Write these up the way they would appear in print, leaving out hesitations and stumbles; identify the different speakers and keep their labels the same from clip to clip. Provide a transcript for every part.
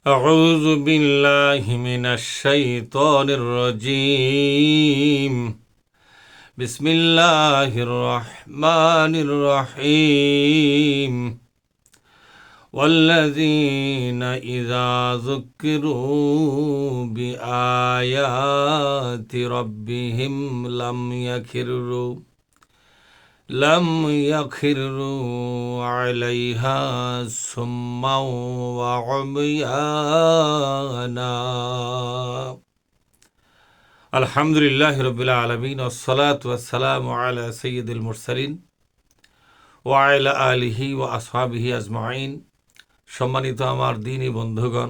Speaker 1: أعوذ بالله من الشيطان الرجيم بسم الله الرحمن الرحيم والذين إذا ذكروا بآيات ربهم لم يخروا عليها صما وعميانا الحمد لله رب العالمين والصلاة والسلام على سيد المرسلين وعلى آله وأصحابه أجمعين। সম্মানিত আমার দ্বীনী বন্ধুগণ,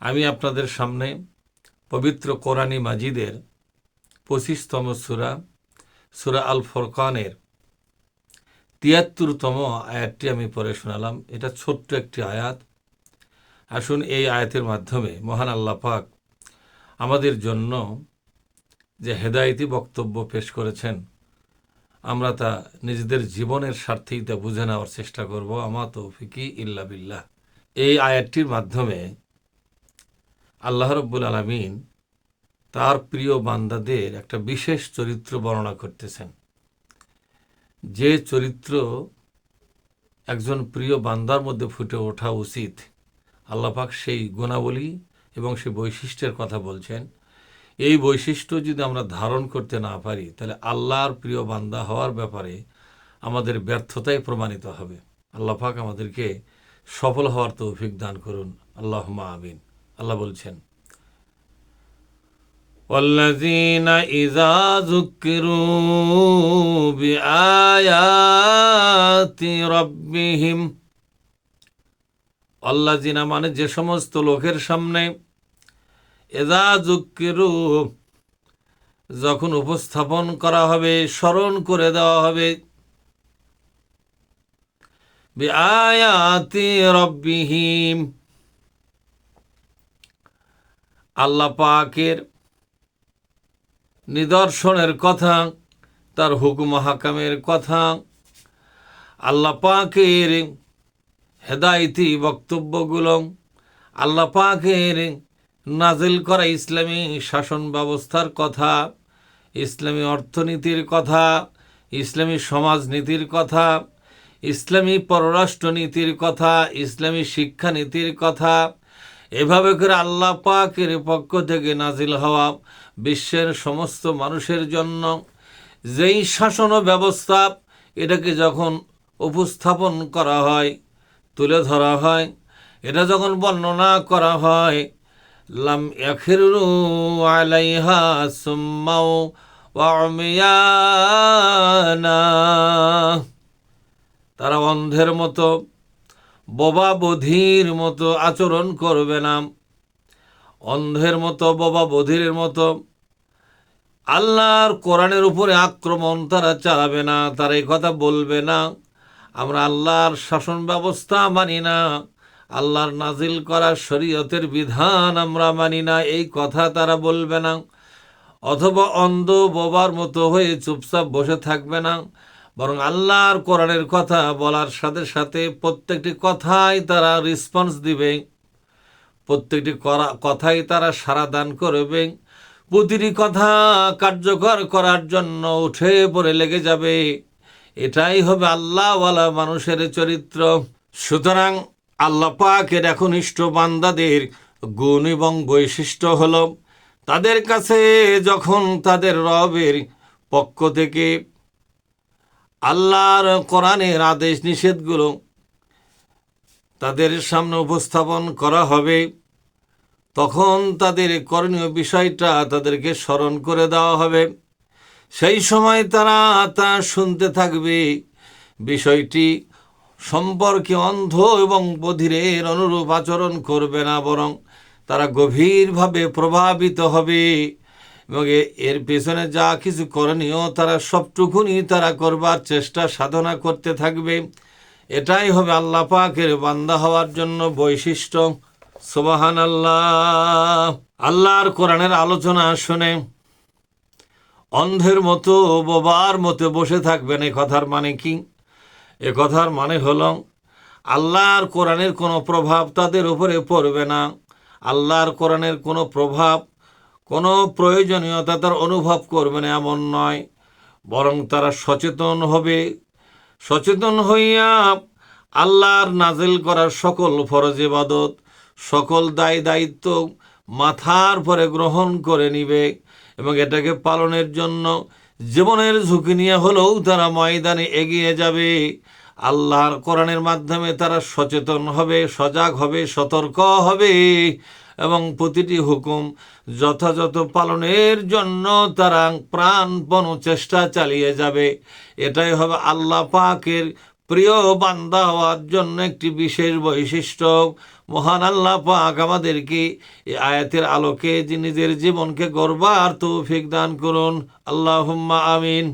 Speaker 1: আমি আপনাদের সামনে পবিত্র কোরআনী মাজিদের 25তম সূরা সূরা আল ফুরকানের 73তম আয়াতটি আমি পড়ে শোনালাম। এটা ছোট্ট একটি আয়াত। আসুন এই আয়াতের মাধ্যমে মহান আল্লাহ পাক আমাদের জন্য যে হেদায়েতি বক্তব্য পেশ করেছেন, আমরা তা নিজেদের জীবনের স্বার্থেই তা বুঝে নেওয়ার চেষ্টা করব। আমা তৌফিকি ইল্লা বিল্লাহ। এই আয়াতটির মাধ্যমে আল্লাহ রাব্বুল আলামিন তার প্রিয় বান্দাদের একটা বিশেষ চরিত্র বর্ণনা করতেছেন। যে চরিত্র একজন প্রিয় বান্দার মধ্যে ফুটে ওঠা উচিত, আল্লাহ পাক সেই গুণাবলী এবং সেই বৈশিষ্ট্যের কথা বলছেন। এই বৈশিষ্ট্য যদি আমরা ধারণ করতে না পারি, তাহলে আল্লাহর প্রিয় বান্দা হওয়ার ব্যাপারে আমাদের ব্যর্থতাই প্রমাণিত হবে। আল্লাহ পাক আমাদেরকে সফল হওয়ার তৌফিক দান করুন, আল্লাহুম্মা আমিন। আল্লাহ বলছেন, والذين إذا ذكروا بآيات ربهم, আল্লাযিনা মানে যে সমস্ত লোকের সামনে ইযা যুক্কিরু যখন উপস্থাপন করা হবে, স্মরণ করে দেওয়া হবে, বিআয়াতি রব্বিহিম, আল্লাহ পাকের নিদর্শনের কথা, তার হুকুম হাকামের কথা, আল্লাহ পাকের হেদায়েতি বক্তব্যগুলো, আল্লাহ পাকের নাজিল করা ইসলামী শাসন ব্যবস্থার কথা, ইসলামী অর্থনীতির কথা, ইসলামী সমাজনীতির কথা, ইসলামী পররাষ্ট্রনীতির কথা, ইসলামী শিক্ষানীতির কথা, এভাবে করে আল্লাহ পাকের পক্ষ থেকে নাজিল হওয়া বিশ্বের সমস্ত মানুষের জন্য যেই শাসন ব্যবস্থা, এটাকে যখন উপস্থাপন করা হয়, তুলে ধরা হয়, এটা যখন বর্ণনা করা হয়, লাম ইয়াখিরু আলাইহা সুম্মা ওয়া উমিয়ানা, তারা অন্ধের মতো, বোবা বধির মতো আচরণ করবে না। অন্ধের মতো, বোবা বধিরের মতো আল্লাহর কোরআনের উপরে আক্রমণ তারা চালাবে না। তারা এই কথা বলবে না, আমরা আল্লাহর শাসন ব্যবস্থা মানি না, আল্লাহর নাজিল করা শরীয়তের বিধান আমরা মানি না, এই কথা তারা বলবে না। অথবা অন্ধ বোবার মতো হয়ে চুপচাপ বসে থাকবে না, বরং আল্লাহর কোরআনের কথা বলার সাথে সাথে প্রত্যেকটি কথাই তারা রেসপন্স দিবে, প্রত্যেকটি কথাই তারা সাড়া দান করবে, প্রতিটি কথা কার্যকর করার জন্য উঠে পড়ে লেগে যাবে। এটাই হবে আল্লাহওয়ালা মানুষের চরিত্র। সুতরাং আল্লাহ পাকের একনিষ্ঠ বান্দাদের গুণ এবং বৈশিষ্ট্য হলো, তাদের কাছে যখন তাদের রবের পক্ষ থেকে আল্লাহর কোরআনের আদেশ নিষেধগুলো তাদের সামনে উপস্থাপন করা হবে, তখন তাদের করণীয় বিষয়টা তাদেরকে স্মরণ করে দেওয়া হবে। সেই সময় তারা তা শুনতে থাকবে, বিষয়টি সম্পর্কে অন্ধ এবং বধিরের অনুরূপ আচরণ করবে না, বরং তারা গভীরভাবে প্রভাবিত হবে এবং এর পেছনে যা কিছু করণীয় তারা সবটুকুনি তারা করবার চেষ্টা সাধনা করতে থাকবে। এটাই হবে আল্লাহ পাকের বান্দা হওয়ার জন্য বৈশিষ্ট্য। সুবহানাল্লাহ। আল্লাহর কোরআনের আলোচনা শুনে অন্ধের মতো, বোবার মতো বসে থাকবেন, এ কথার মানে কি? এ কথার মানে হলো আল্লাহর কোরআনের কোনো প্রভাব তাদের উপরে পড়বে না। আল্লাহর কোরআনের কোনো প্রভাব, কোনো প্রয়োজনীয়তা তার অনুভব করবে না এমন নয়, বরং তারা সচেতন হবে। সচেতন হইয়া আল্লাহর নাজিল করার সকল ফরজ ইবাদত, সকল দায় দায়িত্ব মাথার পরে গ্রহণ করে নিবে এবং এটাকে পালনের জন্য জীবনের ঝুঁকি নিয়ে হলেও তারা ময়দানে এগিয়ে যাবে। আল্লাহর কোরআনের মাধ্যমে তারা সচেতন হবে, সজাগ হবে, সতর্ক হবে এবং প্রতিটি হুকুম যথাযথ পালনের জন্য তারা প্রাণপণ চেষ্টা চালিয়ে যাবে। এটাই হবে আল্লাহ পাকের প্রিয় বান্দা হওয়ার জন্য একটি বিশেষ বৈশিষ্ট্য। মহান আল্লাহ পাক আমাদেরকে এই আয়াতের আলোকে নিজের জীবনকে গড়বার তৌফিক দান করুন। আল্লাহুম্মা আমিন।